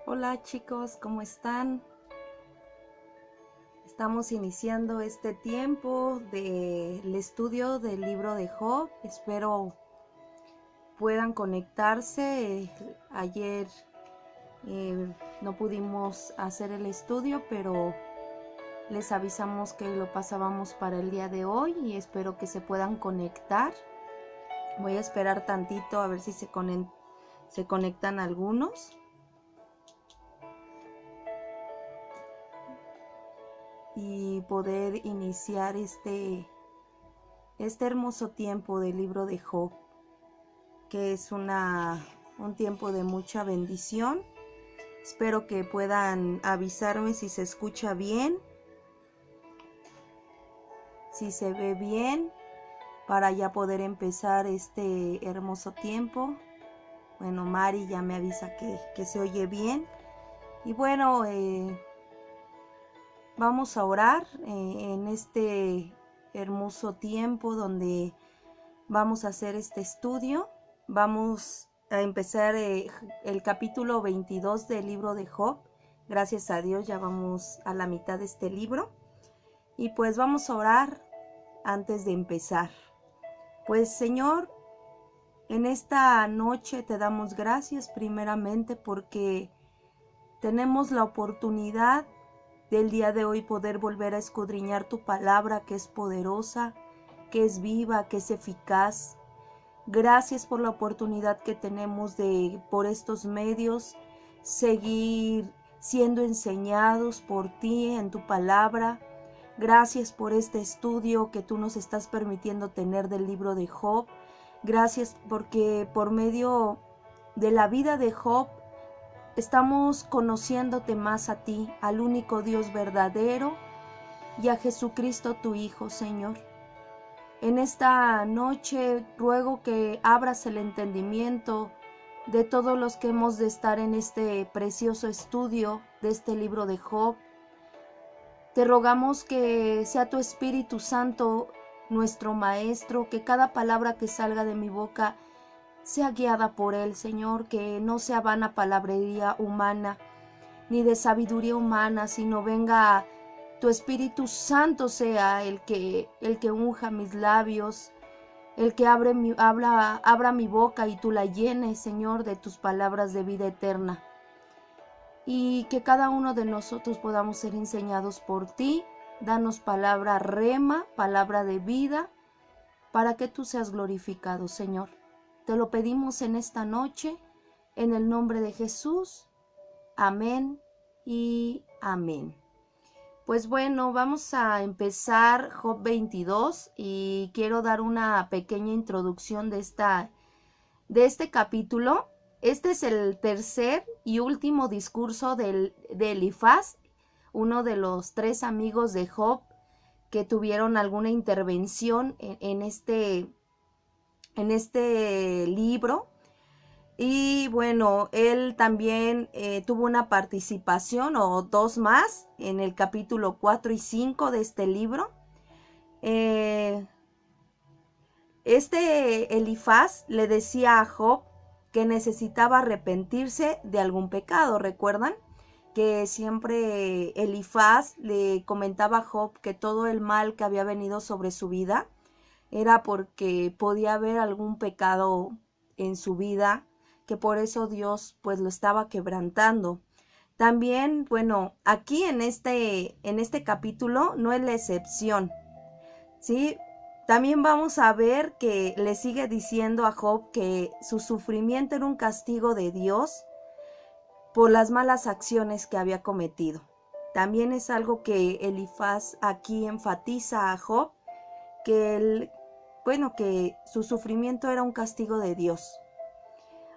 Hola chicos, ¿cómo están? Estamos iniciando este tiempo del estudio del libro de Job. Espero puedan conectarse. Ayer no pudimos hacer el estudio, pero les avisamos que lo pasábamos para el día de hoy y espero que se puedan conectar. Voy a esperar tantito a ver si se conectan algunos. Y poder iniciar este hermoso tiempo del libro de Job, que es un tiempo de mucha bendición. Espero que puedan avisarme si se escucha bien, si se ve bien, para ya poder empezar este hermoso tiempo. Bueno, Mari ya me avisa que se oye bien. Y bueno, vamos a orar en este hermoso tiempo donde vamos a hacer este estudio. Vamos a empezar el capítulo 22 del libro de Job. Gracias a Dios ya vamos a la mitad de este libro. Y pues vamos a orar antes de empezar. Pues Señor, en esta noche te damos gracias primeramente porque tenemos la oportunidad del día de hoy poder volver a escudriñar tu palabra, que es poderosa, que es viva, que es eficaz. Gracias por la oportunidad que tenemos de, por estos medios, seguir siendo enseñados por ti en tu palabra. Gracias por este estudio que tú nos estás permitiendo tener del libro de Job. Gracias porque por medio de la vida de Job estamos conociéndote más a ti, al único Dios verdadero y a Jesucristo tu Hijo, Señor. En esta noche ruego que abras el entendimiento de todos los que hemos de estar en este precioso estudio de este libro de Job. Te rogamos que sea tu Espíritu Santo nuestro Maestro, que cada palabra que salga de mi boca sea guiada por Él, Señor, que no sea vana palabrería humana, ni de sabiduría humana, sino venga tu Espíritu Santo sea el que unja mis labios, el que abra mi boca y tú la llenes, Señor, de tus palabras de vida eterna. Y que cada uno de nosotros podamos ser enseñados por ti. Danos palabra rema, palabra de vida, para que tú seas glorificado, Señor. Te lo pedimos en esta noche, en el nombre de Jesús. Amén y amén. Pues bueno, vamos a empezar Job 22 y quiero dar una pequeña introducción de este capítulo. Este es el tercer y último discurso de Elifaz, uno de los tres amigos de Job que tuvieron alguna intervención en este libro. Y bueno, él también tuvo una participación o dos más en el capítulo 4 y 5 de este libro. Elifaz le decía a Job que necesitaba arrepentirse de algún pecado. ¿Recuerdan? Que siempre Elifaz le comentaba a Job que todo el mal que había venido sobre su vida era porque podía haber algún pecado en su vida, que por eso Dios pues lo estaba quebrantando. También, bueno, aquí en este capítulo no es la excepción, ¿sí? También vamos a ver que le sigue diciendo a Job que su sufrimiento era un castigo de Dios por las malas acciones que había cometido. También es algo que Elifaz aquí enfatiza a Job, que que su sufrimiento era un castigo de Dios.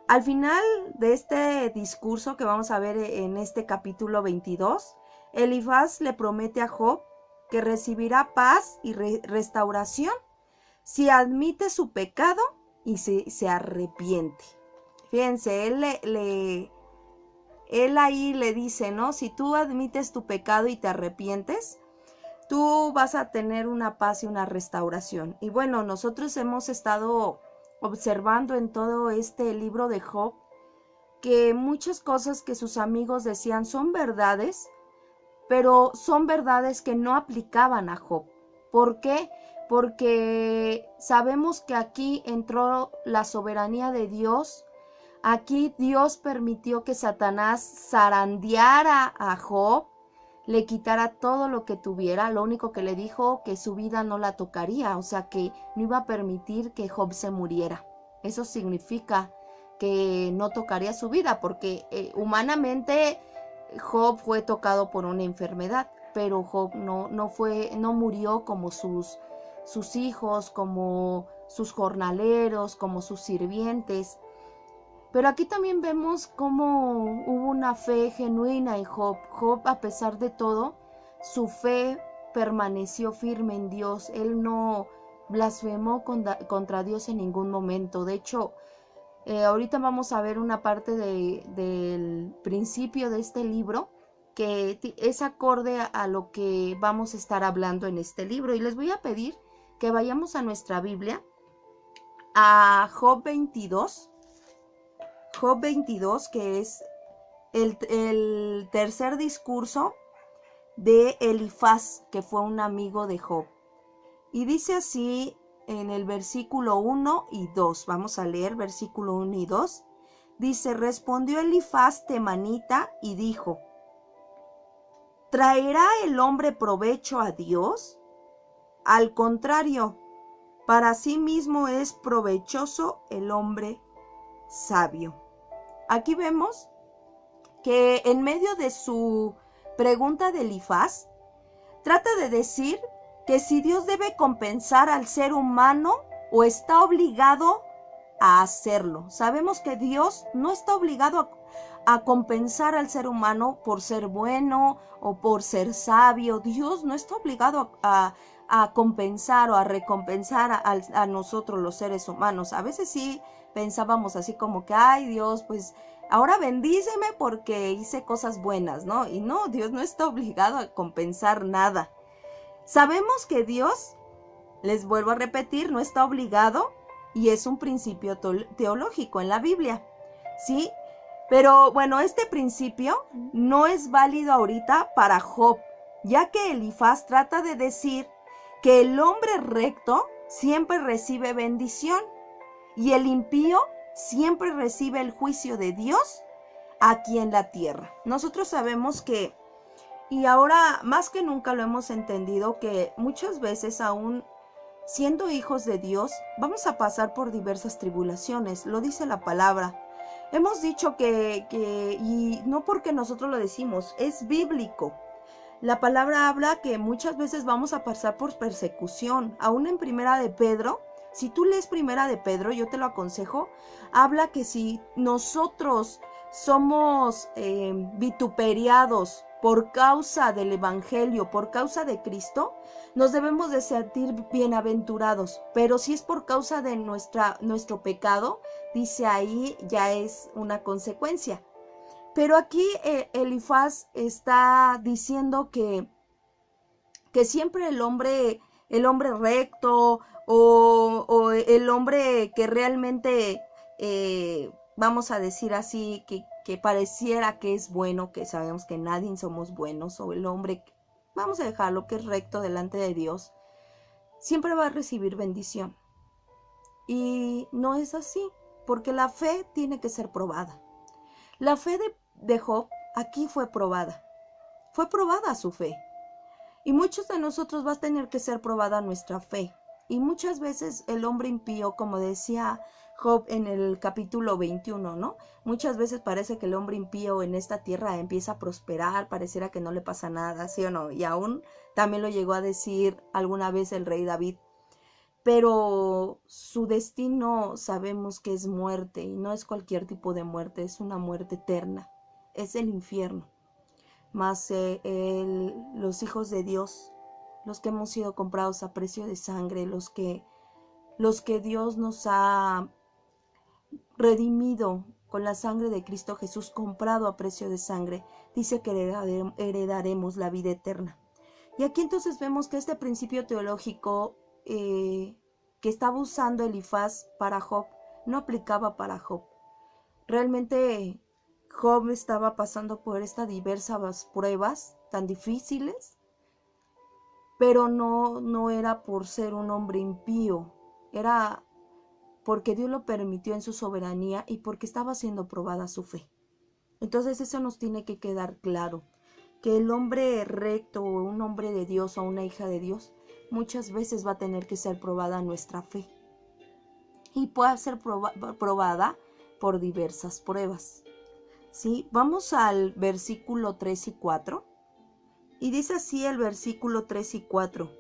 Al final de este discurso que vamos a ver en este capítulo 22, Elifaz le promete a Job que recibirá paz y restauración si admite su pecado y se arrepiente. Fíjense, él ahí le dice, ¿no? Si tú admites tu pecado y te arrepientes, tú vas a tener una paz y una restauración. Y bueno, nosotros hemos estado observando en todo este libro de Job que muchas cosas que sus amigos decían son verdades, pero son verdades que no aplicaban a Job. ¿Por qué? Porque sabemos que aquí entró la soberanía de Dios. Aquí Dios permitió que Satanás zarandeara a Job, le quitara todo lo que tuviera. Lo único que le dijo, que su vida no la tocaría, o sea que no iba a permitir que Job se muriera. Eso significa que no tocaría su vida, porque humanamente Job fue tocado por una enfermedad, pero Job no murió como sus hijos, como sus jornaleros, como sus sirvientes. Pero aquí también vemos cómo hubo una fe genuina en Job. Job, a pesar de todo, su fe permaneció firme en Dios. Él no blasfemó contra Dios en ningún momento. De hecho, ahorita vamos a ver una parte del principio de este libro que es acorde a lo que vamos a estar hablando en este libro. Y les voy a pedir que vayamos a nuestra Biblia, a Job 22. Job 22, que es el tercer discurso de Elifaz, que fue un amigo de Job. Y dice así en el versículo 1 y 2. Vamos a leer versículo 1 y 2. Dice: respondió Elifaz temanita y dijo: ¿traerá el hombre provecho a Dios? Al contrario, para sí mismo es provechoso el hombre sabio. Aquí vemos que en medio de su pregunta de Elifaz, trata de decir que si Dios debe compensar al ser humano o está obligado a hacerlo. Sabemos que Dios no está obligado a compensar al ser humano por ser bueno o por ser sabio. Dios no está obligado a compensar o a recompensar a nosotros los seres humanos. A veces sí pensábamos así como que, ay Dios, pues ahora bendíceme porque hice cosas buenas, ¿no? Y no, Dios no está obligado a compensar nada. Sabemos que Dios, les vuelvo a repetir, no está obligado, y es un principio teológico en la Biblia, ¿sí? Pero bueno, este principio no es válido ahorita para Job, ya que Elifaz trata de decir que el hombre recto siempre recibe bendición y el impío siempre recibe el juicio de Dios aquí en la tierra. Nosotros sabemos que, y ahora más que nunca lo hemos entendido, que muchas veces aún siendo hijos de Dios vamos a pasar por diversas tribulaciones, lo dice la palabra. Hemos dicho que y no porque nosotros lo decimos, es bíblico. La palabra habla que muchas veces vamos a pasar por persecución. Aún en Primera de Pedro, si tú lees Primera de Pedro, yo te lo aconsejo, habla que si nosotros somos vituperiados por causa del Evangelio, por causa de Cristo, nos debemos de sentir bienaventurados. Pero si es por causa de nuestro pecado, dice ahí, ya es una consecuencia. Pero aquí Elifaz está diciendo que siempre el hombre recto o el hombre que realmente, vamos a decir así, que pareciera que es bueno, que sabemos que nadie somos buenos, o el hombre, vamos a dejarlo, que es recto delante de Dios, siempre va a recibir bendición. Y no es así, porque la fe tiene que ser probada. La fe de Job aquí fue probada su fe. Y muchos de nosotros va a tener que ser probada nuestra fe. Y muchas veces el hombre impío, como decía Job en el capítulo 21, ¿no? Muchas veces parece que el hombre impío en esta tierra empieza a prosperar, pareciera que no le pasa nada, ¿sí o no? Y aún también lo llegó a decir alguna vez el rey David. Pero su destino sabemos que es muerte, y no es cualquier tipo de muerte, es una muerte eterna, es el infierno. Mas los hijos de Dios, los que hemos sido comprados a precio de sangre, los que Dios nos ha redimido con la sangre de Cristo Jesús, comprado a precio de sangre, dice que heredaremos la vida eterna. Y aquí entonces vemos que este principio teológico que estaba usando Elifaz para Job no aplicaba para Job. Realmente Job estaba pasando por estas diversas pruebas tan difíciles, pero no era por ser un hombre impío, era porque Dios lo permitió en su soberanía y porque estaba siendo probada su fe. Entonces eso nos tiene que quedar claro, que el hombre recto o un hombre de Dios o una hija de Dios muchas veces va a tener que ser probada nuestra fe y puede ser probada por diversas pruebas. ¿Sí? Vamos al versículo 3 y 4 y dice así el versículo 3 y 4: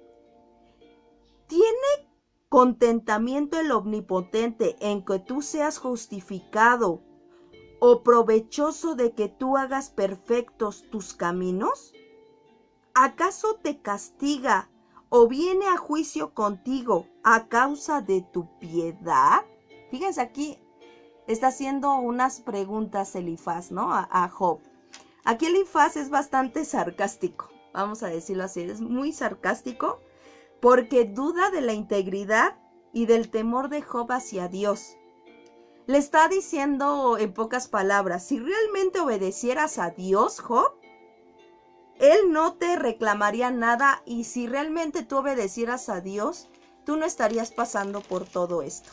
¿Tiene contentamiento el omnipotente en que tú seas justificado o provechoso de que tú hagas perfectos tus caminos? ¿Acaso te castiga o viene a juicio contigo a causa de tu piedad? Fíjense, aquí está haciendo unas preguntas Elifaz, ¿no? A Job. Aquí Elifaz es bastante sarcástico, vamos a decirlo así, es muy sarcástico porque duda de la integridad y del temor de Job hacia Dios. Le está diciendo en pocas palabras, si realmente obedecieras a Dios, Job, Él no te reclamaría nada, y si realmente tú obedecieras a Dios, tú no estarías pasando por todo esto.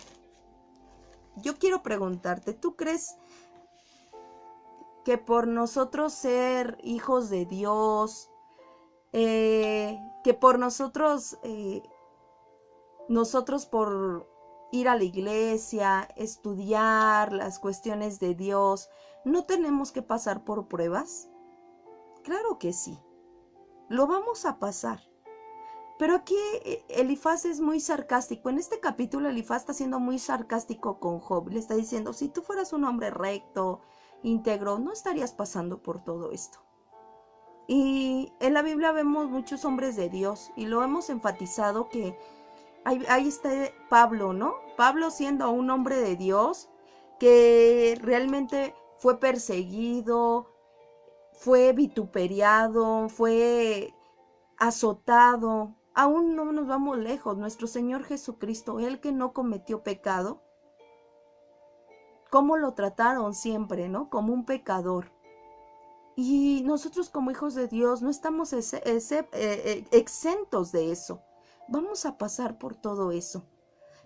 Yo quiero preguntarte, ¿tú crees que por nosotros ser hijos de Dios, que por nosotros por ir a la iglesia, estudiar las cuestiones de Dios, no tenemos que pasar por pruebas? Claro que sí, lo vamos a pasar. Pero aquí Elifaz es muy sarcástico. En este capítulo Elifaz está siendo muy sarcástico con Job. Le está diciendo, si tú fueras un hombre recto, íntegro, no estarías pasando por todo esto. Y en la Biblia vemos muchos hombres de Dios y lo hemos enfatizado que ahí está Pablo, ¿no? Pablo siendo un hombre de Dios que realmente fue perseguido, fue vituperiado, fue azotado. Aún no nos vamos lejos. Nuestro Señor Jesucristo, Él que no cometió pecado, ¿cómo lo trataron siempre, no? Como un pecador. Y nosotros como hijos de Dios no estamos exentos de eso. Vamos a pasar por todo eso.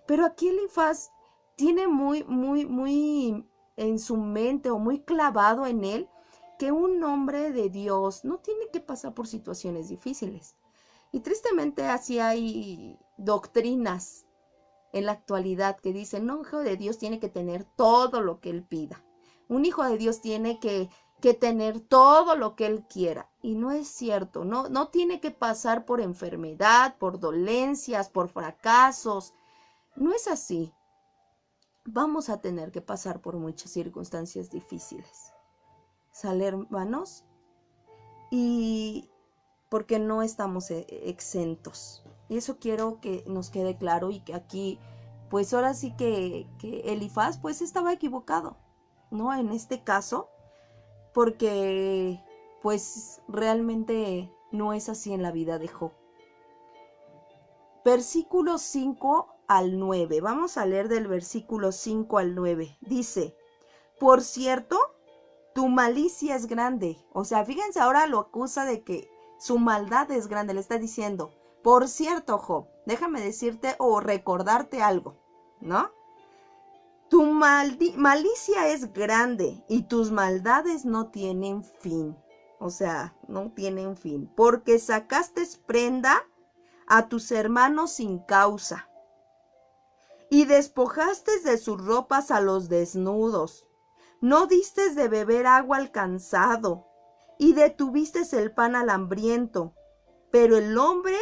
Pero aquí Elifaz tiene muy en su mente o muy clavado en él que un hombre de Dios no tiene que pasar por situaciones difíciles. Y tristemente así hay doctrinas en la actualidad que dicen, no, un hijo de Dios tiene que tener todo lo que él pida. Un hijo de Dios tiene que tener todo lo que él quiera. Y no es cierto, no tiene que pasar por enfermedad, por dolencias, por fracasos. No es así. Vamos a tener que pasar por muchas circunstancias difíciles. ¿Sale, hermanos? Y porque no estamos exentos. Y eso quiero que nos quede claro y que aquí, pues ahora sí que Elifaz pues estaba equivocado, ¿no? En este caso, porque pues realmente no es así en la vida de Job. Versículos 5 al 9. Vamos a leer del versículo 5 al 9. Dice, por cierto, tu malicia es grande. O sea, fíjense, ahora lo acusa de que su maldad es grande. Le está diciendo, por cierto, Job, déjame decirte o recordarte algo, ¿no? Tu malicia es grande y tus maldades no tienen fin. O sea, no tienen fin. Porque sacaste prenda a tus hermanos sin causa y despojaste de sus ropas a los desnudos. No diste de beber agua al cansado, y detuviste el pan al hambriento. Pero el hombre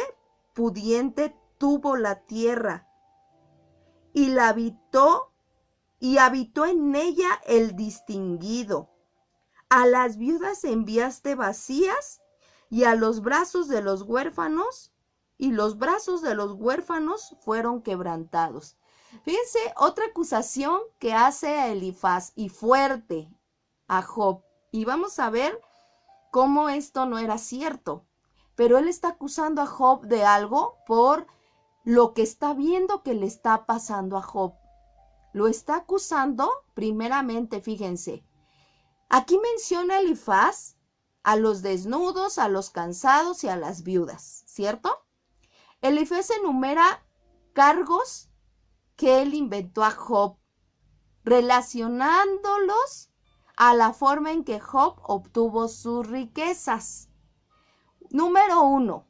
pudiente tuvo la tierra, y la habitó, y habitó en ella el distinguido. A las viudas enviaste vacías, y a los brazos de los huérfanos, y los brazos de los huérfanos fueron quebrantados. Fíjense, otra acusación que hace a Elifaz y fuerte a Job. Y vamos a ver cómo esto no era cierto. Pero él está acusando a Job de algo por lo que está viendo que le está pasando a Job. Lo está acusando primeramente, fíjense, Aquí menciona Elifaz a los desnudos, a los cansados y a las viudas, ¿cierto? Elifaz enumera cargos que él inventó a Job, relacionándolos a la forma en que Job obtuvo sus riquezas. Número 1.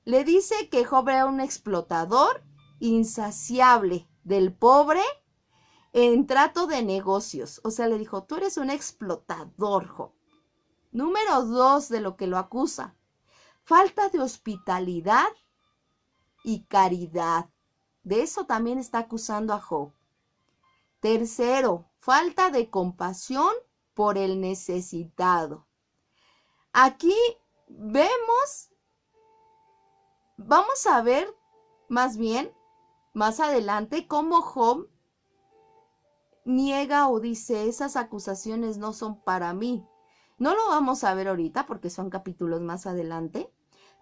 Le dice que Job era un explotador insaciable del pobre en trato de negocios. O sea, le dijo, tú eres un explotador, Job. Número 2 de lo que lo acusa, falta de hospitalidad y caridad. De eso también está acusando a Job. Tercero, falta de compasión por el necesitado. Aquí vamos a ver más bien más adelante cómo Job niega o dice, esas acusaciones no son para mí. No lo vamos a ver ahorita porque son capítulos más adelante,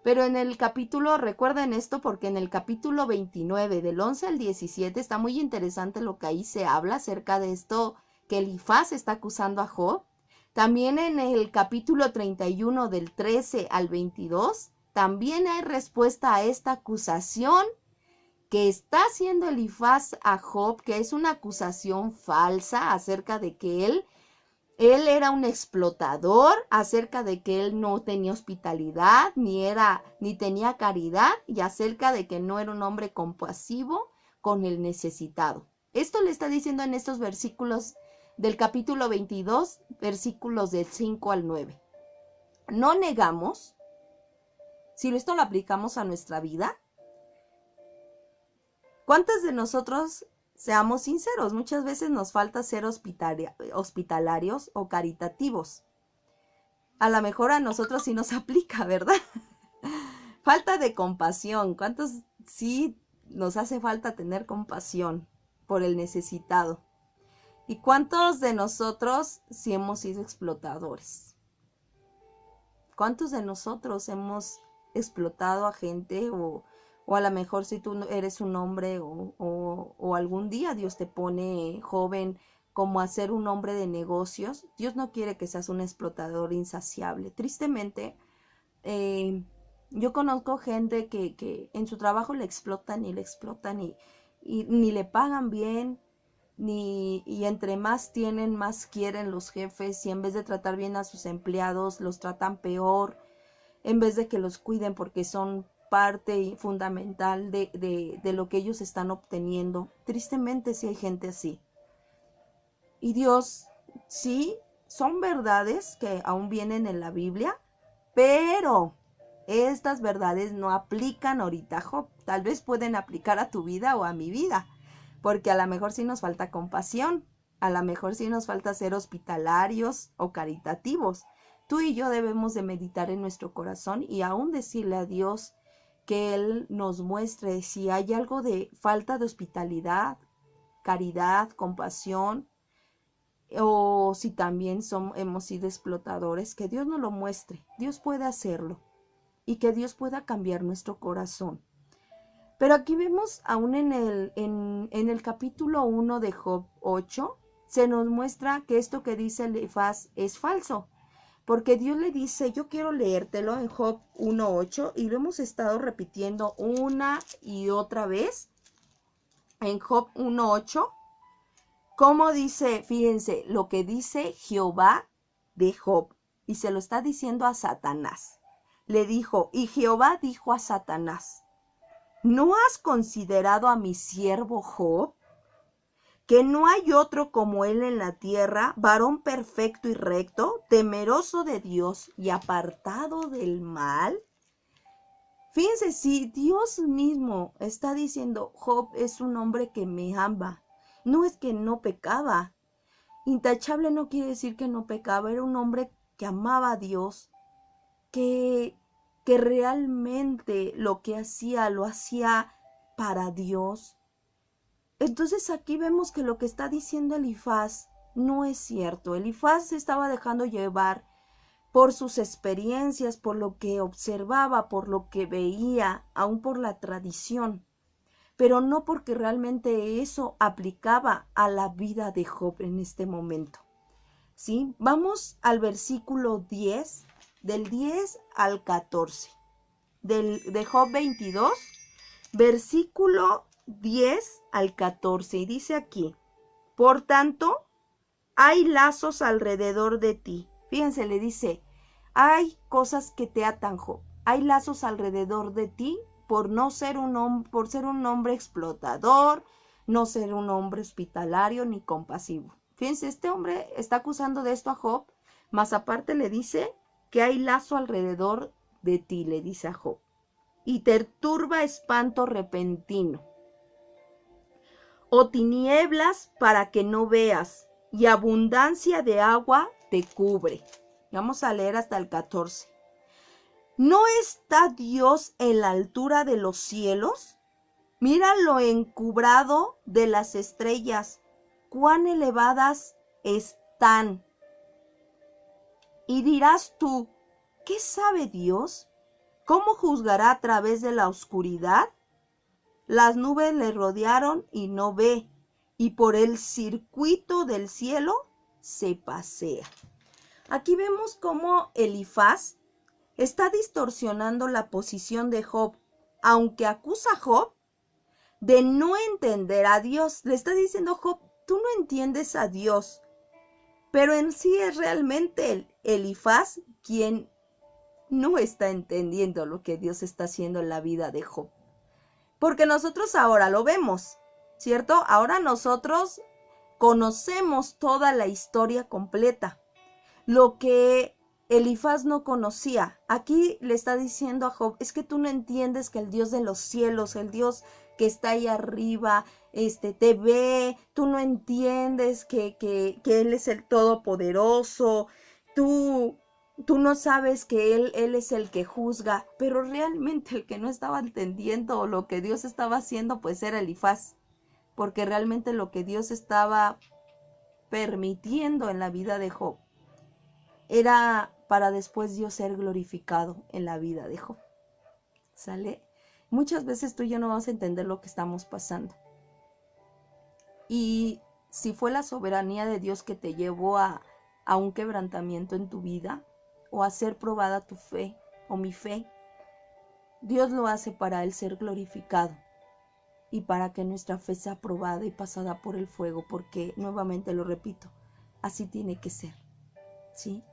pero en el capítulo, recuerden esto porque en el capítulo 29, del 11 al 17, está muy interesante lo que ahí se habla acerca de esto que Elifaz está acusando a Job. También en el capítulo 31, del 13 al 22, también hay respuesta a esta acusación que está haciendo Elifaz a Job, que es una acusación falsa acerca de que él era un explotador, acerca de que él no tenía hospitalidad, ni tenía caridad, y acerca de que no era un hombre compasivo con el necesitado. Esto le está diciendo en estos versículos del capítulo 22, versículos del 5 al 9. No negamos, si esto lo aplicamos a nuestra vida, ¿cuántos de nosotros, seamos sinceros, muchas veces nos falta ser hospitalarios o caritativos? A lo mejor a nosotros sí nos aplica, ¿verdad? Falta de compasión. ¿Cuántos sí nos hace falta tener compasión por el necesitado? ¿Y cuántos de nosotros sí hemos sido explotadores? ¿Cuántos de nosotros hemos explotado a gente o a lo mejor si tú eres un hombre o algún día Dios te pone joven como a ser un hombre de negocios? Dios no quiere que seas un explotador insaciable. Tristemente, yo conozco gente que en su trabajo le explotan y ni le pagan bien, y entre más tienen, más quieren los jefes, y en vez de tratar bien a sus empleados, los tratan peor, en vez de que los cuiden porque son parte fundamental de lo que ellos están obteniendo. Tristemente sí hay gente así. Y Dios, sí, son verdades que aún vienen en la Biblia, pero estas verdades no aplican ahorita a Job. Tal vez pueden aplicar a tu vida o a mi vida, porque a lo mejor sí nos falta compasión, a lo mejor sí nos falta ser hospitalarios o caritativos. Tú y yo debemos de meditar en nuestro corazón y aún decirle a Dios que Él nos muestre si hay algo de falta de hospitalidad, caridad, compasión, o si también hemos sido explotadores, que Dios nos lo muestre. Dios puede hacerlo y que Dios pueda cambiar nuestro corazón. Pero aquí vemos aún en el capítulo 1 de Job 8, se nos muestra que esto que dice Elifaz es falso. Porque Dios le dice, yo quiero leértelo en Job 1:8 y lo hemos estado repitiendo una y otra vez en Job 1:8. ¿Cómo dice? Fíjense lo que dice Jehová de Job, y se lo está diciendo a Satanás. Le dijo, y Jehová dijo a Satanás, ¿no has considerado a mi siervo Job? Que no hay otro como él en la tierra, varón perfecto y recto, temeroso de Dios y apartado del mal. Fíjense, si Dios mismo está diciendo, Job es un hombre que me ama, no es que no pecaba. Intachable no quiere decir que no pecaba, era un hombre que amaba a Dios, que realmente lo que hacía, lo hacía para Dios. Entonces aquí vemos que lo que está diciendo Elifaz no es cierto. Elifaz se estaba dejando llevar por sus experiencias, por lo que observaba, por lo que veía, aún por la tradición, pero no porque realmente eso aplicaba a la vida de Job en este momento. ¿sí? Vamos al versículo 10, del 10 al 14, de Job 22, versículo 10 al 14, y dice aquí: por tanto, hay lazos alrededor de ti. Fíjense, le dice, hay cosas que te atan, Job. Hay lazos alrededor de ti por no ser por ser un hombre explotador, no ser un hombre hospitalario ni compasivo. Fíjense, este hombre está acusando de esto a Job, más aparte le dice que hay lazo alrededor de ti, le dice a Job, y te turba espanto repentino, o tinieblas para que no veas, y abundancia de agua te cubre. Vamos a leer hasta el 14. ¿No está Dios en la altura de los cielos? Mira lo encubrado de las estrellas, cuán elevadas están. Y dirás tú, ¿qué sabe Dios? ¿Cómo juzgará a través de la oscuridad? Las nubes le rodearon y no ve, y por el circuito del cielo se pasea. Aquí vemos cómo Elifaz está distorsionando la posición de Job, aunque acusa a Job de no entender a Dios. Le está diciendo: Job, tú no entiendes a Dios, pero en sí es realmente Elifaz quien no está entendiendo lo que Dios está haciendo en la vida de Job. Porque nosotros ahora lo vemos, ¿cierto? Ahora nosotros conocemos toda la historia completa. Lo que Elifaz no conocía. Aquí le está diciendo a Job: es que tú no entiendes que el Dios de los cielos, el Dios que está ahí arriba, te ve. Tú no entiendes que Él es el Todopoderoso. Tú no sabes que Él es el que juzga, pero realmente el que no estaba entendiendo lo que Dios estaba haciendo, pues era Elifaz, porque realmente lo que Dios estaba permitiendo en la vida de Job era para después Dios ser glorificado en la vida de Job. ¿Sale? Muchas veces tú y yo no vamos a entender lo que estamos pasando. Y si fue la soberanía de Dios que te llevó a un quebrantamiento en tu vida, o a ser probada tu fe o mi fe, Dios lo hace para Él ser glorificado y para que nuestra fe sea probada y pasada por el fuego, porque nuevamente lo repito, así tiene que ser, ¿sí?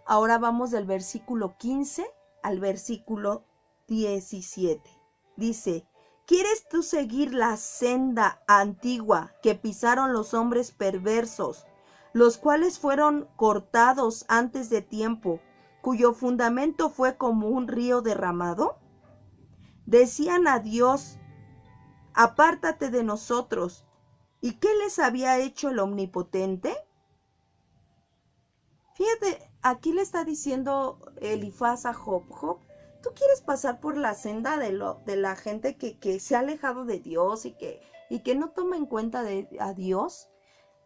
Ahora vamos del versículo 15 al versículo 17. Dice: ¿quieres tú seguir la senda antigua que pisaron los hombres perversos, los cuales fueron cortados antes de tiempo, cuyo fundamento fue como un río derramado? Decían a Dios: apártate de nosotros. ¿Y qué les había hecho el Omnipotente? Fíjate, aquí le está diciendo Elifaz a Job: Job, ¿tú quieres pasar por la senda de la gente que se ha alejado de Dios y que no toma en cuenta a Dios?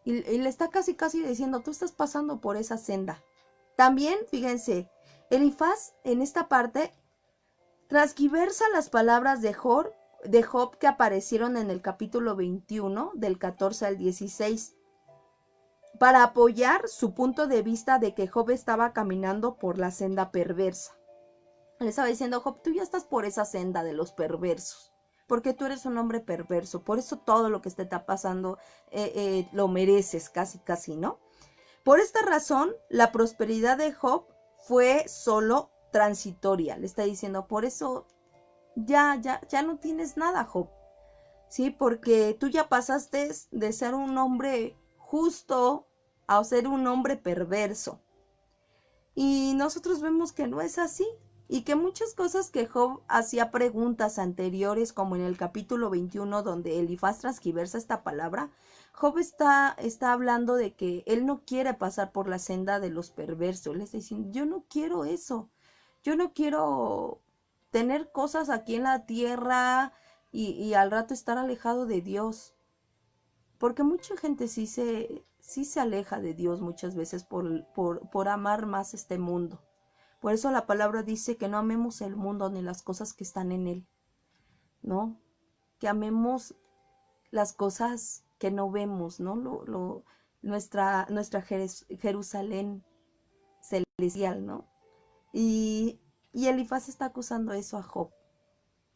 Y le está casi diciendo: tú estás pasando por esa senda. También, fíjense, Elifaz en esta parte transgiversa las palabras de Job que aparecieron en el capítulo 21, del 14 al 16, para apoyar su punto de vista de que Job estaba caminando por la senda perversa. Le estaba diciendo: Job, tú ya estás por esa senda de los perversos, porque tú eres un hombre perverso, por eso todo lo que te está pasando lo mereces, casi, ¿no? Por esta razón, la prosperidad de Job fue solo transitoria. Le está diciendo: por eso ya no tienes nada, Job, ¿sí? Porque tú ya pasaste de ser un hombre justo a ser un hombre perverso. Y nosotros vemos que no es así, y que muchas cosas que Job hacía preguntas anteriores, como en el capítulo 21, donde Elifaz transgiversa esta palabra, Job está hablando de que él no quiere pasar por la senda de los perversos. Él está diciendo: yo no quiero eso, yo no quiero tener cosas aquí en la tierra y al rato estar alejado de Dios. Porque mucha gente sí se aleja de Dios muchas veces por amar más este mundo. Por eso la palabra dice que no amemos el mundo ni las cosas que están en él, ¿no? Que amemos las cosas que no vemos, ¿no? nuestra Jerusalén celestial, ¿no? Y Elifaz está acusando eso a Job,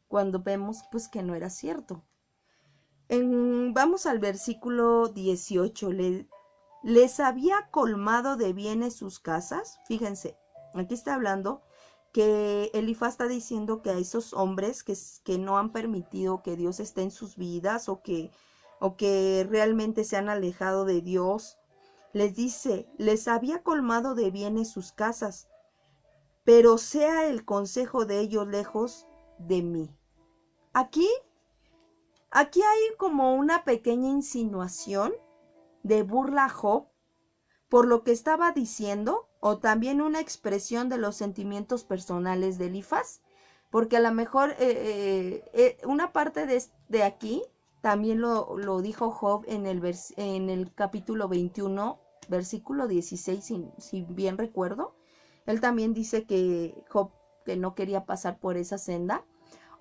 cuando vemos pues que no era cierto. Vamos al versículo 18. Les había colmado de bienes sus casas. Fíjense, aquí está hablando que Elifaz está diciendo que a esos hombres que no han permitido que Dios esté en sus vidas o que realmente se han alejado de Dios, les dice, les había colmado de bienes sus casas, pero sea el consejo de ellos lejos de mí. Aquí hay como una pequeña insinuación de burla a Job por lo que estaba diciendo, o también una expresión de los sentimientos personales de Elifaz, porque a lo mejor una parte de aquí también lo dijo Job en el capítulo 21, versículo 16, si bien recuerdo. Él también dice que Job que no quería pasar por esa senda.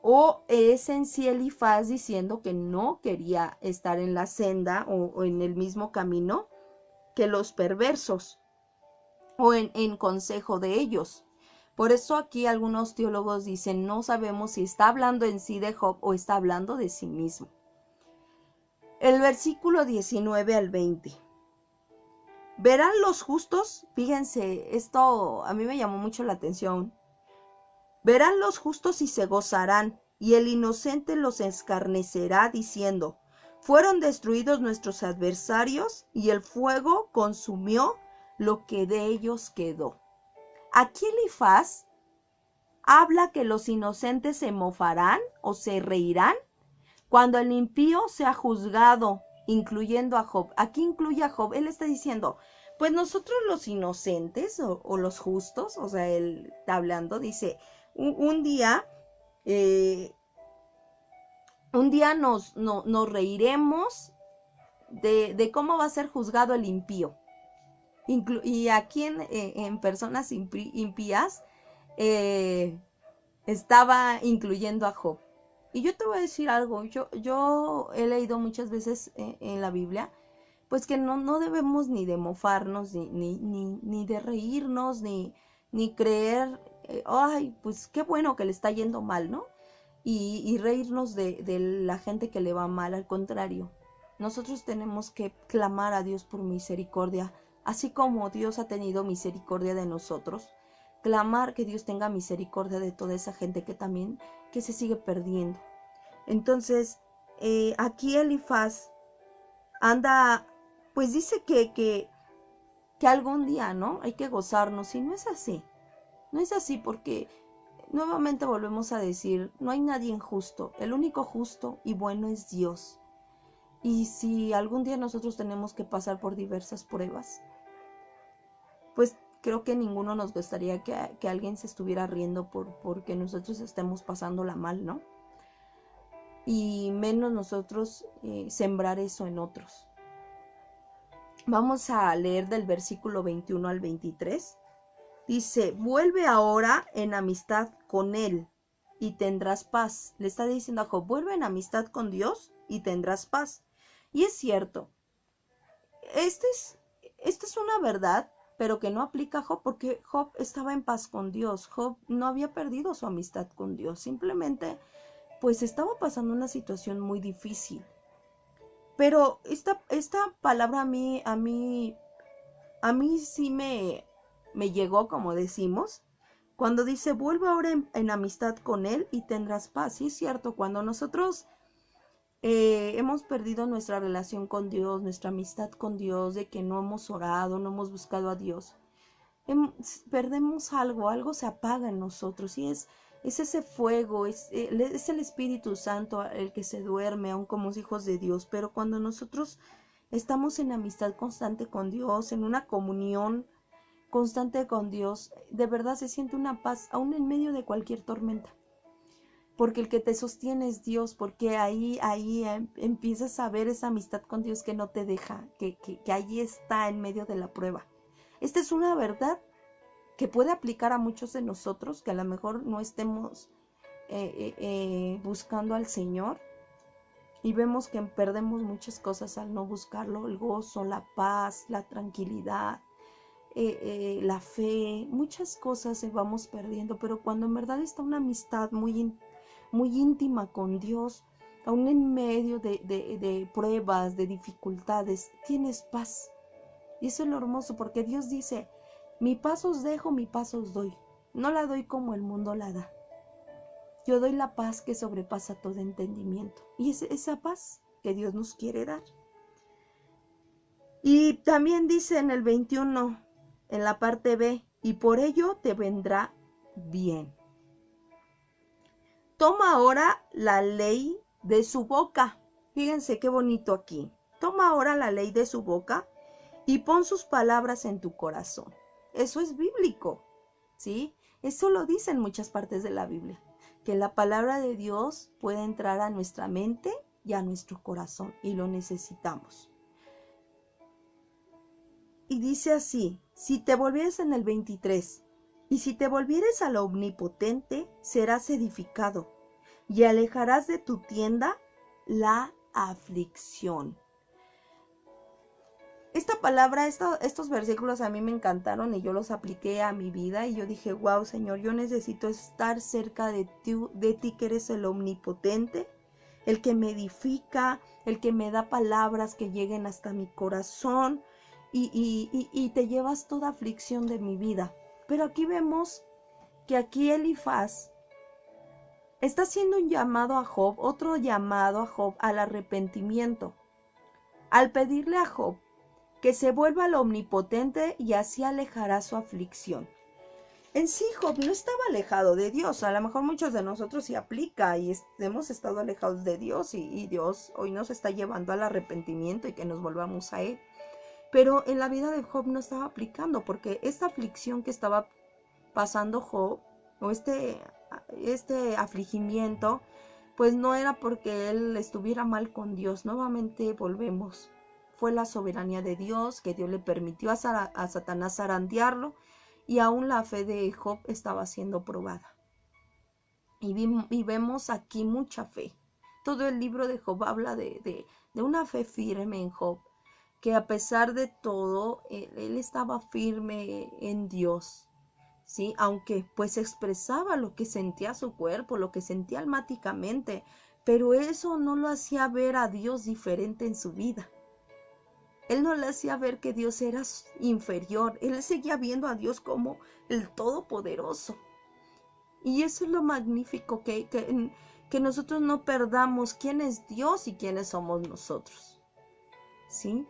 O es en sí Elifaz diciendo que no quería estar en la senda o en el mismo camino que los perversos o en consejo de ellos. Por eso aquí algunos teólogos dicen, no sabemos si está hablando en sí de Job o está hablando de sí mismo. El versículo 19 al 20. Verán los justos, fíjense, esto a mí me llamó mucho la atención. Verán los justos y se gozarán, y el inocente los escarnecerá diciendo, fueron destruidos nuestros adversarios, y el fuego consumió lo que de ellos quedó. Aquí Elifaz habla que los inocentes se mofarán o se reirán cuando el impío sea juzgado, incluyendo a Job. Aquí incluye a Job. Él está diciendo, pues nosotros los inocentes o los justos, o sea, él está hablando, dice, un día nos reiremos de cómo va a ser juzgado el impío. Y aquí en personas impías estaba incluyendo a Job. Y yo te voy a decir algo, yo he leído muchas veces en la Biblia, pues que no debemos ni de mofarnos, ni de reírnos, ni creer, ay, pues qué bueno que le está yendo mal, ¿no? Y reírnos de la gente que le va mal, al contrario. Nosotros tenemos que clamar a Dios por misericordia, así como Dios ha tenido misericordia de nosotros. Clamar que Dios tenga misericordia de toda esa gente que se sigue perdiendo. Entonces, aquí Elifaz anda, pues dice que algún día, ¿no? Hay que gozarnos, y no es así. No es así porque nuevamente volvemos a decir, no hay nadie injusto. El único justo y bueno es Dios. Y si algún día nosotros tenemos que pasar por diversas pruebas, pues creo que ninguno nos gustaría que alguien se estuviera riendo porque nosotros estemos pasándola mal, ¿no? Y menos nosotros sembrar eso en otros. Vamos a leer del versículo 21 al 23. Dice, vuelve ahora en amistad con él y tendrás paz. Le está diciendo a Job, vuelve en amistad con Dios y tendrás paz. Y es cierto, esta es una verdad, pero que no aplica a Job, porque Job estaba en paz con Dios. Job no había perdido su amistad con Dios, simplemente pues estaba pasando una situación muy difícil. Pero esta palabra a mí sí me llegó, como decimos, cuando dice, vuelve ahora en amistad con él y tendrás paz. Sí es cierto, cuando nosotros hemos perdido nuestra relación con Dios, nuestra amistad con Dios, de que no hemos orado, no hemos buscado a Dios, perdemos algo se apaga en nosotros, y es ese fuego, es el Espíritu Santo el que se duerme, aún como hijos de Dios. Pero cuando nosotros estamos en amistad constante con Dios, en una comunión constante con Dios, de verdad se siente una paz, aún en medio de cualquier tormenta. Porque el que te sostiene es Dios, porque ahí empiezas a ver esa amistad con Dios que no te deja, que allí está en medio de la prueba. Esta es una verdad que puede aplicar a muchos de nosotros, que a lo mejor no estemos buscando al Señor, Y vemos que perdemos muchas cosas al no buscarlo, el gozo, la paz, la tranquilidad, la fe, muchas cosas se vamos perdiendo, pero cuando en verdad está una amistad muy íntima con Dios, aún en medio de pruebas, de dificultades, tienes paz. Y eso es lo hermoso, porque Dios dice, mi paz os dejo, mi paz os doy. No la doy como el mundo la da. Yo doy la paz que sobrepasa todo entendimiento. Y es esa paz que Dios nos quiere dar. Y también dice en el 21, en la parte B, y por ello te vendrá bien. Toma ahora la ley de su boca. Fíjense qué bonito aquí. Toma ahora la ley de su boca y pon sus palabras en tu corazón. Eso es bíblico, ¿sí? Eso lo dice en muchas partes de la Biblia, que la palabra de Dios puede entrar a nuestra mente y a nuestro corazón, y lo necesitamos. Y dice así, si te volvieres en el 23, y si te volvieres al omnipotente, serás edificado, y alejarás de tu tienda la aflicción. Esta palabra, estos versículos a mí me encantaron y yo los apliqué a mi vida y yo dije, wow, Señor, yo necesito estar cerca de ti que eres el omnipotente, el que me edifica, el que me da palabras que lleguen hasta mi corazón y te llevas toda aflicción de mi vida. Pero aquí vemos que aquí Elifaz está haciendo un llamado a Job, otro llamado a Job al arrepentimiento, al pedirle a Job que se vuelva al omnipotente y así alejará su aflicción. En sí, Job no estaba alejado de Dios. A lo mejor muchos de nosotros sí aplica y hemos estado alejados de Dios y Dios hoy nos está llevando al arrepentimiento y que nos volvamos a Él. Pero en la vida de Job no estaba aplicando, porque esta aflicción que estaba pasando Job, o este afligimiento, pues no era porque él estuviera mal con Dios. Nuevamente volvemos. Fue la soberanía de Dios que Dios le permitió a Satanás zarandearlo, y aún la fe de Job estaba siendo probada. Y vemos aquí mucha fe. Todo el libro de Job habla de una fe firme en Job, que a pesar de todo, él estaba firme en Dios, ¿sí? Aunque pues expresaba lo que sentía su cuerpo, lo que sentía almáticamente, pero eso no lo hacía ver a Dios diferente en su vida. Él no le hacía ver que Dios era inferior. Él seguía viendo a Dios como el Todopoderoso. Y eso es lo magnífico, que nosotros no perdamos quién es Dios y quiénes somos nosotros, ¿sí?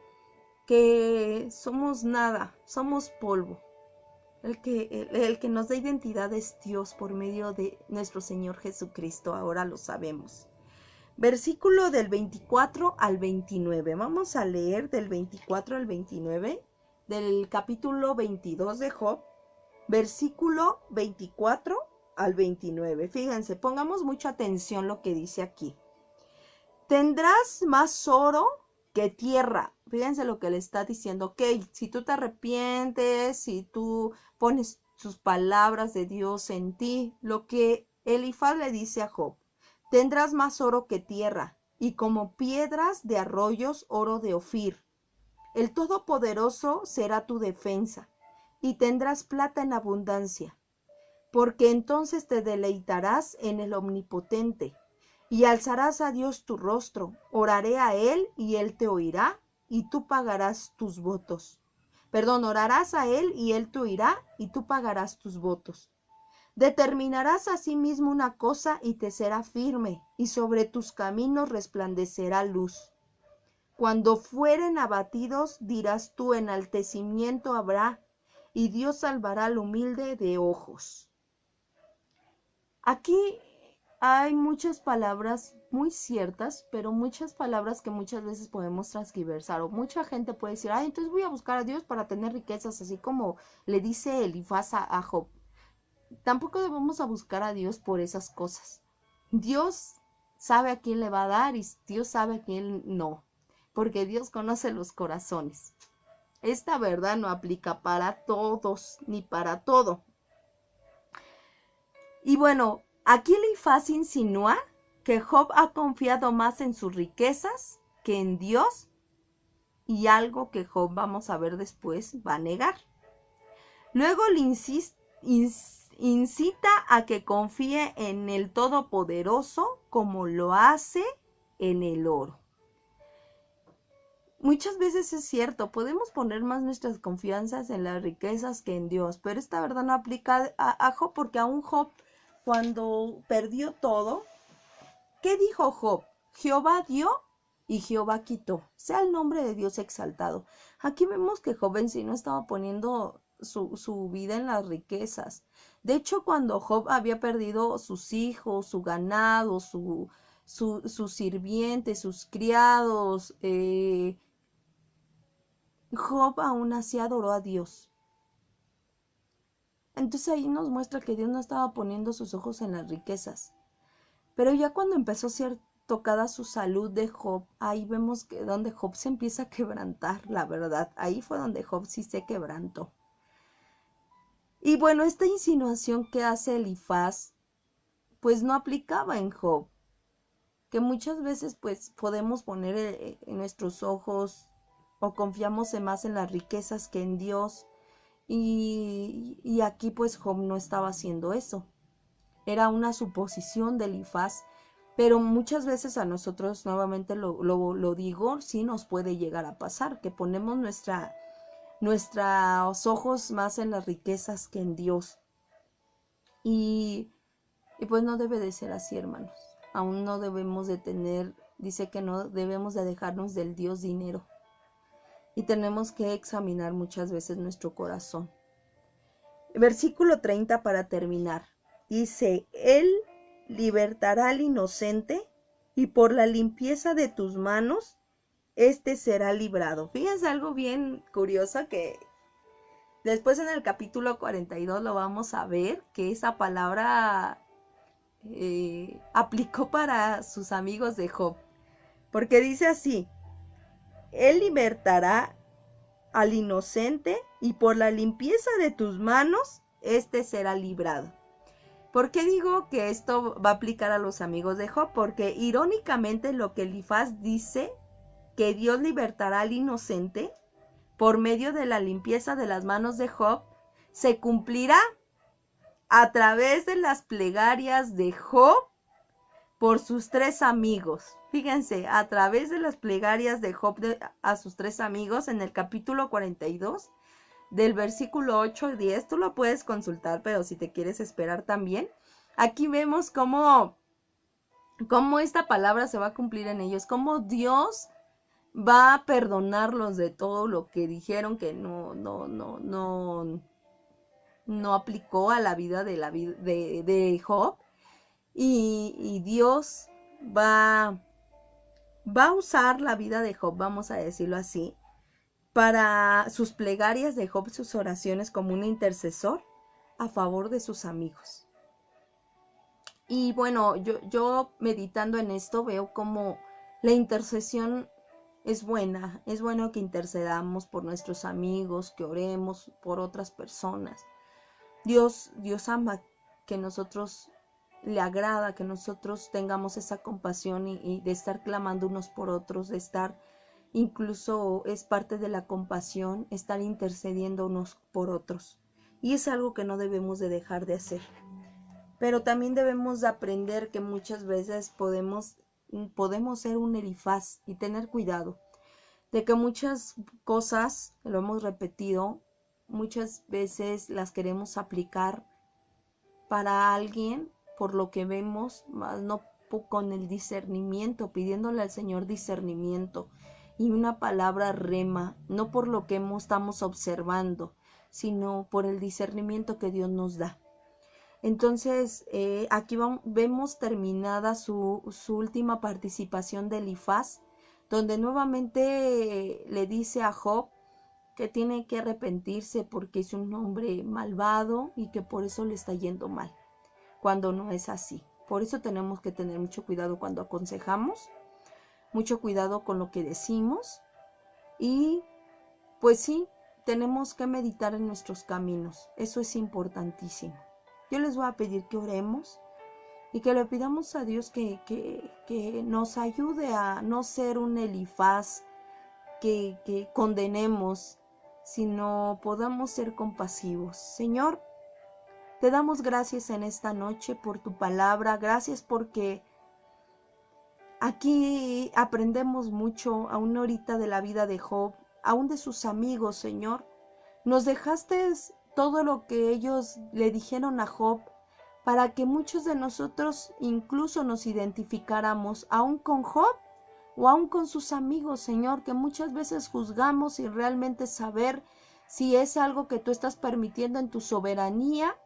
Que somos nada, somos polvo. El que nos da identidad es Dios por medio de nuestro Señor Jesucristo, ahora lo sabemos. Versículo del 24 al 29. Vamos a leer del 24 al 29 del capítulo 22 de Job, versículo 24 al 29. Fíjense, pongamos mucha atención lo que dice aquí. Tendrás más oro que tierra. Fíjense lo que le está diciendo. Ok, si tú te arrepientes, si tú pones sus palabras de Dios en ti, lo que Elifaz le dice a Job. Tendrás más oro que tierra, y como piedras de arroyos, oro de Ofir. El Todopoderoso será tu defensa, y tendrás plata en abundancia, porque entonces te deleitarás en el Omnipotente, y alzarás a Dios tu rostro, oraré a Él, y Él te oirá, y tú pagarás tus votos. Orarás a Él, y Él te oirá, y tú pagarás tus votos. Determinarás asimismo una cosa y te será firme, y sobre tus caminos resplandecerá luz. Cuando fueren abatidos, dirás tú, enaltecimiento habrá, y Dios salvará al humilde de ojos. Aquí hay muchas palabras muy ciertas, pero muchas palabras que muchas veces podemos transgiversar, o mucha gente puede decir, entonces voy a buscar a Dios para tener riquezas, así como le dice Elifaz a Job. Tampoco debemos a buscar a Dios por esas cosas. Dios sabe a quién le va a dar y Dios sabe a quién no, porque Dios conoce los corazones. Esta verdad no aplica para todos ni para todo. Y bueno, aquí Elifaz insinúa que Job ha confiado más en sus riquezas que en Dios, y algo que Job, vamos a ver después, va a negar. Luego le incita a que confíe en el Todopoderoso como lo hace en el oro. Muchas veces es cierto, podemos poner más nuestras confianzas en las riquezas que en Dios, pero esta verdad no aplica a Job, porque aún Job, cuando perdió todo, ¿qué dijo Job? Jehová dio y Jehová quitó. Sea el nombre de Dios exaltado. Aquí vemos que Job en sí no estaba poniendo su vida en las riquezas. De hecho, cuando Job había perdido sus hijos, su ganado, sus sirvientes, sus criados, Job aún así adoró a Dios. Entonces ahí nos muestra que Dios no estaba poniendo sus ojos en las riquezas. Pero ya cuando empezó a ser tocada su salud de Job, ahí vemos que donde Job se empieza a quebrantar, la verdad. Ahí fue donde Job sí se quebrantó. Y bueno, esta insinuación que hace Elifaz, pues no aplicaba en Job. Que muchas veces pues podemos poner en nuestros ojos o confiamos más en las riquezas que en Dios. Y aquí pues Job no estaba haciendo eso. Era una suposición de Elifaz, pero muchas veces a nosotros, nuevamente lo digo, sí nos puede llegar a pasar, que ponemos nuestros ojos más en las riquezas que en Dios. Y pues no debe de ser así, hermanos. Aún no debemos de tener, dice que no debemos de dejarnos del Dios dinero. Y tenemos que examinar muchas veces nuestro corazón. Versículo 30 para terminar. Dice, Él libertará al inocente y por la limpieza de tus manos, éste será librado. Fíjense algo bien curioso que después en el capítulo 42 lo vamos a ver, que esa palabra aplicó para sus amigos de Job. Porque dice así, Él libertará al inocente y por la limpieza de tus manos, éste será librado. ¿Por qué digo que esto va a aplicar a los amigos de Job? Porque irónicamente lo que Elifaz dice, que Dios libertará al inocente por medio de la limpieza de las manos de Job, se cumplirá a través de las plegarias de Job por sus tres amigos. Fíjense, a través de las plegarias de Job a sus tres amigos en el capítulo 42, del versículo 8 y 10, tú lo puedes consultar, pero si te quieres esperar también, aquí vemos cómo esta palabra se va a cumplir en ellos, cómo Dios va a perdonarlos de todo lo que dijeron que no aplicó a la vida de Job, y Dios va a usar la vida de Job, vamos a decirlo así, para sus plegarias de Job, sus oraciones como un intercesor a favor de sus amigos. Y bueno, yo meditando en esto veo como la intercesión es buena. Es bueno que intercedamos por nuestros amigos, que oremos por otras personas. Dios ama que nosotros, le agrada que nosotros tengamos esa compasión y de estar clamando unos por otros, de estar, incluso es parte de la compasión, estar intercediendo unos por otros. Y es algo que no debemos de dejar de hacer. Pero también debemos de aprender que muchas veces podemos ser un Elifaz y tener cuidado de que muchas cosas, lo hemos repetido, muchas veces las queremos aplicar para alguien por lo que vemos, más no con el discernimiento, pidiéndole al Señor discernimiento y una palabra rema, no por lo que estamos observando, sino por el discernimiento que Dios nos da. Entonces, aquí vemos terminada su última participación de Elifaz, donde nuevamente le dice a Job que tiene que arrepentirse porque es un hombre malvado y que por eso le está yendo mal, cuando no es así. Por eso tenemos que tener mucho cuidado cuando aconsejamos, mucho cuidado con lo que decimos y pues sí, tenemos que meditar en nuestros caminos. Eso es importantísimo. Yo les voy a pedir que oremos y que le pidamos a Dios que nos ayude a no ser un Elifaz que condenemos, sino podamos ser compasivos. Señor, te damos gracias en esta noche por tu palabra, gracias porque aquí aprendemos mucho, aún ahorita de la vida de Job, aún de sus amigos, Señor. Nos dejaste todo lo que ellos le dijeron a Job para que muchos de nosotros incluso nos identificáramos aún con Job o aún con sus amigos, Señor, que muchas veces juzgamos sin realmente saber si es algo que tú estás permitiendo en tu soberanía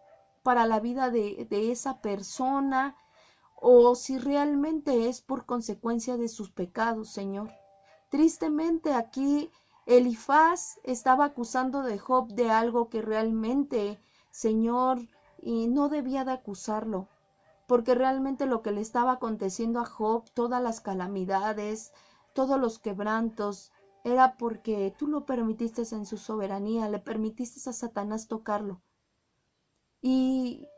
para la vida de esa persona o si realmente es por consecuencia de sus pecados, Señor. Tristemente aquí Elifaz estaba acusando de Job de algo que realmente, Señor, y no debía de acusarlo, porque realmente lo que le estaba aconteciendo a Job, todas las calamidades, todos los quebrantos, era porque tú lo permitiste en su soberanía, le permitiste a Satanás tocarlo. Y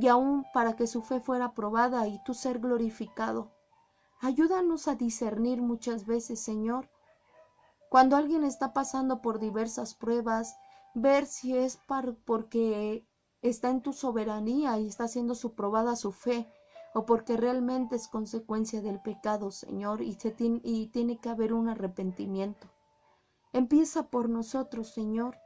aún para que su fe fuera probada y tú ser glorificado. Ayúdanos a discernir muchas veces, Señor, cuando alguien está pasando por diversas pruebas, ver si es porque está en tu soberanía y está siendo probada su fe, o porque realmente es consecuencia del pecado, Señor, y tiene que haber un arrepentimiento. Empieza por nosotros, Señor.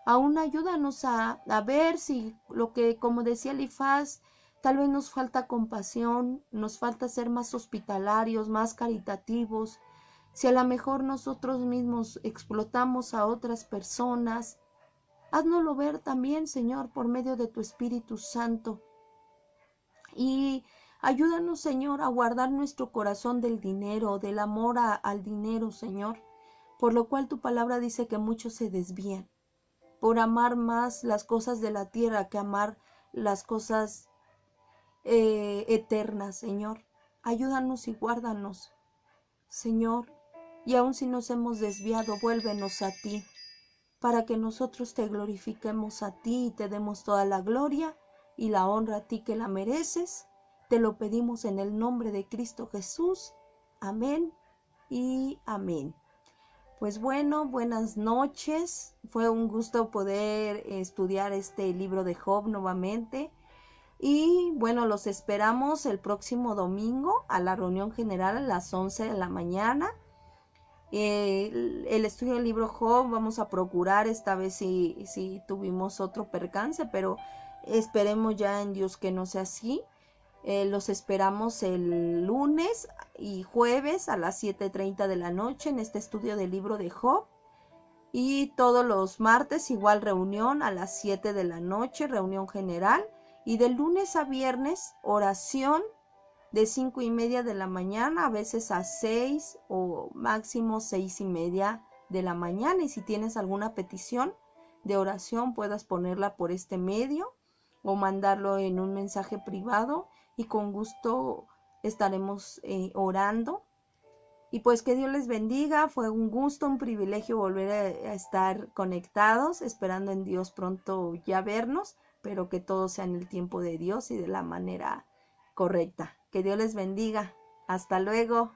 Aún ayúdanos a ver si lo que, como decía Elifaz, tal vez nos falta compasión, nos falta ser más hospitalarios, más caritativos. Si a lo mejor nosotros mismos explotamos a otras personas, háznoslo ver también, Señor, por medio de tu Espíritu Santo. Y ayúdanos, Señor, a guardar nuestro corazón del dinero, del amor al dinero, Señor, por lo cual tu palabra dice que muchos se desvían por amar más las cosas de la tierra que amar las cosas eternas, Señor. Ayúdanos y guárdanos, Señor, y aun si nos hemos desviado, vuélvenos a ti, para que nosotros te glorifiquemos a ti y te demos toda la gloria y la honra a ti que la mereces. Te lo pedimos en el nombre de Cristo Jesús. Amén y amén. Pues bueno, buenas noches. Fue un gusto poder estudiar este libro de Job nuevamente. Y bueno, los esperamos el próximo domingo a la reunión general a las 11 de la mañana. El estudio del libro Job vamos a procurar esta vez si tuvimos otro percance, pero esperemos ya en Dios que no sea así. Los esperamos el lunes y jueves a las 7:30 de la noche en este estudio del libro de Job. Y todos los martes igual reunión a las 7 de la noche, reunión general. Y de lunes a viernes oración de 5:30 de la mañana, a veces a 6 o máximo 6:30 de la mañana. Y si tienes alguna petición de oración puedas ponerla por este medio o mandarlo en un mensaje privado y con gusto estaremos orando. Y pues que Dios les bendiga, fue un gusto, un privilegio volver a estar conectados, esperando en Dios pronto ya vernos, pero que todo sea en el tiempo de Dios y de la manera correcta. Que Dios les bendiga. Hasta luego.